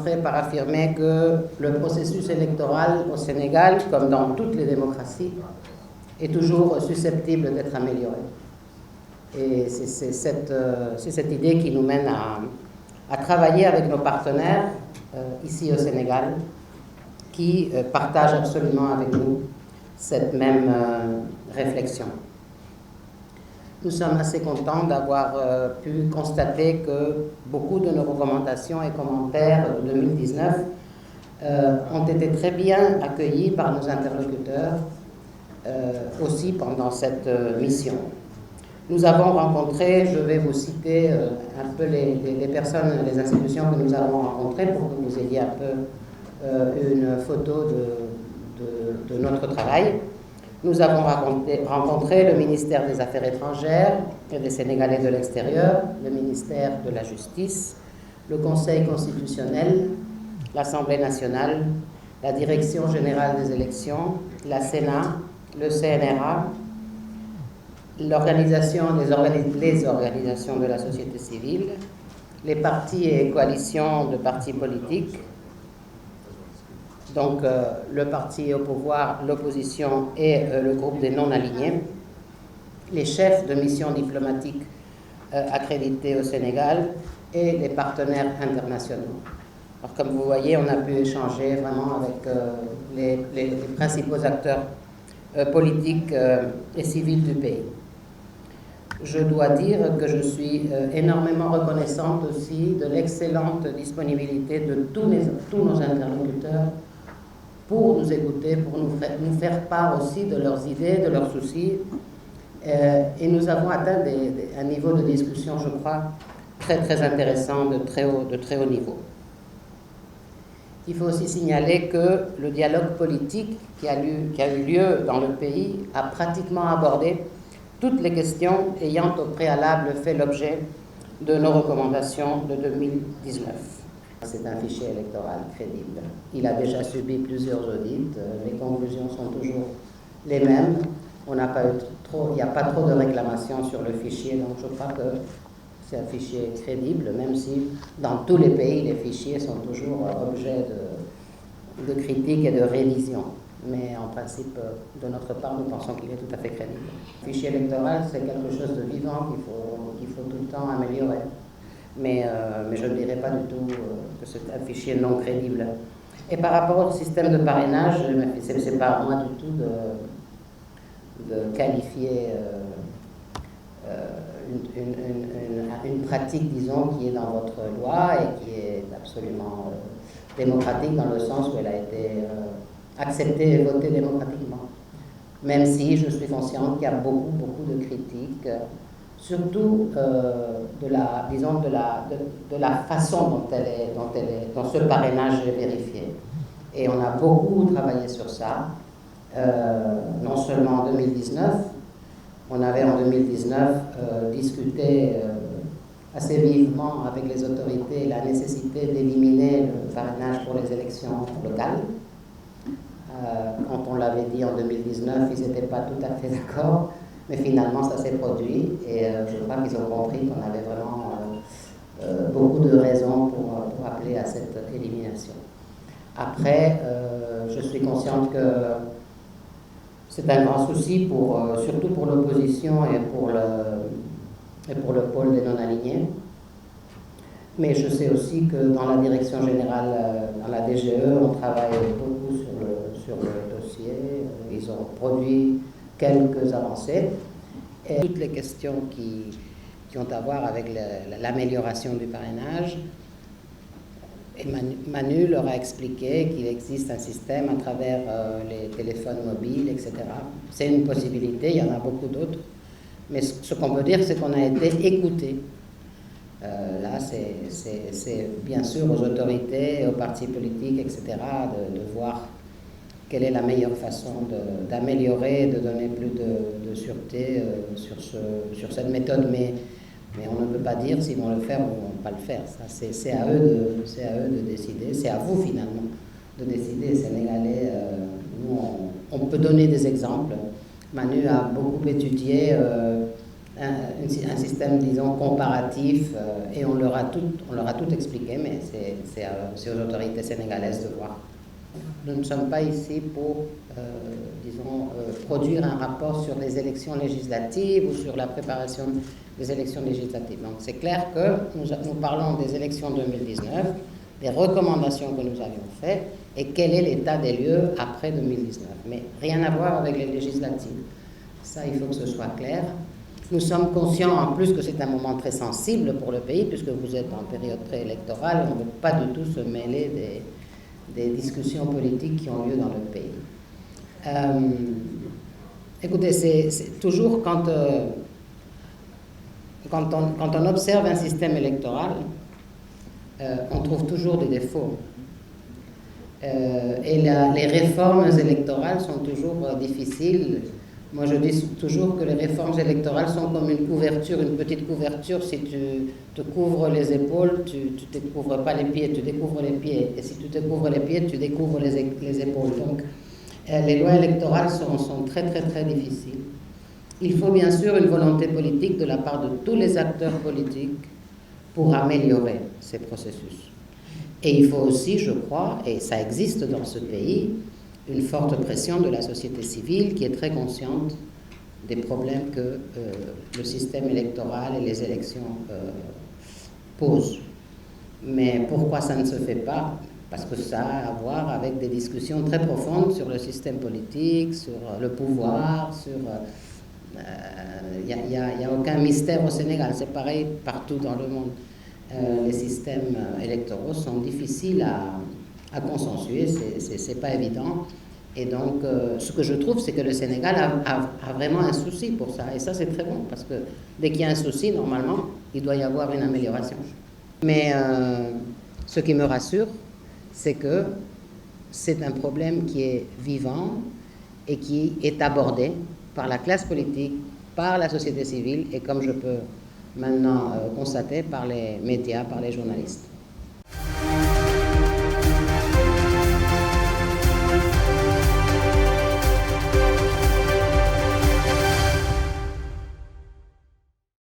commencerai par affirmer que le processus électoral au Sénégal, comme dans toutes les démocraties, est toujours susceptible d'être amélioré. Et c'est cette idée qui nous mène à travailler avec nos partenaires ici au Sénégal, qui partagent absolument avec nous cette même réflexion. Nous sommes assez contents d'avoir pu constater que beaucoup de nos recommandations et commentaires de 2019 ont été très bien accueillis par nos interlocuteurs aussi pendant cette mission. Nous avons rencontré, je vais vous citer un peu les personnes, les institutions que nous avons rencontrées pour que vous ayez un peu une photo de notre travail. Nous avons rencontré le ministère des Affaires étrangères et des Sénégalais de l'extérieur, le ministère de la Justice, le Conseil constitutionnel, l'Assemblée nationale, la Direction générale des élections, la Sénat, le CNRA, les organisations de la société civile, les partis et coalitions de partis politiques, donc le parti au pouvoir, l'opposition et le groupe des non-alignés, les chefs de missions diplomatiques accrédités au Sénégal et les partenaires internationaux. Alors, comme vous voyez, on a pu échanger vraiment avec les principaux acteurs politiques et civils du pays. Je dois dire que je suis énormément reconnaissante aussi de l'excellente disponibilité de tous nos interlocuteurs pour nous écouter, pour nous faire part aussi de leurs idées, de leurs soucis. Et nous avons atteint un niveau de discussion, je crois, très très intéressant, de très haut niveau. Il faut aussi signaler que le dialogue politique qui a eu lieu dans le pays a pratiquement abordé toutes les questions ayant au préalable fait l'objet de nos recommandations de 2019. C'est un fichier électoral crédible. Il a déjà subi plusieurs audits, les conclusions sont toujours les mêmes. Il n'y a pas trop de réclamations sur le fichier, donc je crois que c'est un fichier crédible, même si dans tous les pays, les fichiers sont toujours objet de critiques et de révision. Mais en principe, de notre part, nous pensons qu'il est tout à fait crédible. Le fichier électoral, c'est quelque chose de vivant qu'il faut tout le temps améliorer. Mais je ne dirais pas du tout que c'est un fichier non crédible. Et par rapport au système de parrainage, ce n'est pas à moi du tout de qualifier une pratique, disons, qui est dans votre loi et qui est absolument démocratique dans le sens où elle a été acceptée et votée démocratiquement. Même si je suis consciente qu'il y a beaucoup de critiques, surtout de la façon dont ce parrainage est vérifié. Et on a beaucoup travaillé sur ça, non seulement en 2019, on avait en 2019 discuté assez vivement avec les autorités la nécessité d'éliminer le parrainage pour les élections locales. Quand on l'avait dit en 2019, ils n'étaient pas tout à fait d'accord, mais finalement ça s'est produit et je crois qu'ils ont compris qu'on avait vraiment beaucoup de raisons pour appeler à cette élimination. Après, je suis consciente que c'est un grand souci, surtout pour l'opposition et pour le pôle des non-alignés. Mais je sais aussi que dans la direction générale, dans la DGE, on travaille beaucoup sur le dossier. Ils ont produit quelques avancées. Et toutes les questions qui ont à voir avec l'amélioration du parrainage, et Manu leur a expliqué qu'il existe un système à travers les téléphones mobiles, etc. C'est une possibilité, il y en a beaucoup d'autres. Mais ce qu'on peut dire, c'est qu'on a été écoutés. Là, c'est bien sûr aux autorités, aux partis politiques, etc., de voir quelle est la meilleure façon d'améliorer, de donner plus de sûreté sur cette méthode. Mais on ne peut pas dire s'ils vont le faire ou ne pas le faire. C'est à eux de décider. C'est à vous, finalement, de décider. Sénégalais, nous, on peut donner des exemples. Manu a beaucoup étudié un système, disons, comparatif, et on leur a tout expliqué, mais c'est aux autorités sénégalaises de voir. Nous ne sommes pas ici pour, disons, produire un rapport sur les élections législatives ou sur la préparation des élections législatives. Donc c'est clair que nous parlons des élections 2019, des recommandations que nous avions faites et quel est l'état des lieux après 2019. Mais rien à voir avec les législatives. Ça, il faut que ce soit clair. Nous sommes conscients en plus que c'est un moment très sensible pour le pays, puisque vous êtes en période préélectorale, on ne veut pas du tout se mêler des discussions politiques qui ont lieu dans le pays. Écoutez, c'est toujours quand on observe un système électoral, on trouve toujours des défauts. Et les réformes électorales sont toujours difficiles. Moi, je dis toujours que les réformes électorales sont comme une couverture, une petite couverture. Si tu te couvres les épaules, tu ne te couvres pas les pieds, tu découvres les pieds. Et si tu te couvres les pieds, tu découvres les épaules. Donc, les lois électorales sont très, très, très difficiles. Il faut bien sûr une volonté politique de la part de tous les acteurs politiques pour améliorer ces processus. Et il faut aussi, je crois, et ça existe dans ce pays, une forte pression de la société civile qui est très consciente des problèmes que le système électoral et les élections posent. Mais pourquoi ça ne se fait pas? Parce que ça a à voir avec des discussions très profondes sur le système politique, sur le pouvoir, sur... Il n'y a aucun mystère au Sénégal, c'est pareil partout dans le monde. Les systèmes électoraux sont difficiles à consensuer, c'est pas évident. Et donc, ce que je trouve, c'est que le Sénégal a vraiment un souci pour ça. Et ça, c'est très bon, parce que dès qu'il y a un souci, normalement, il doit y avoir une amélioration. Mais ce qui me rassure, c'est que c'est un problème qui est vivant et qui est abordé par la classe politique, par la société civile et, comme je peux maintenant constater, par les médias, par les journalistes.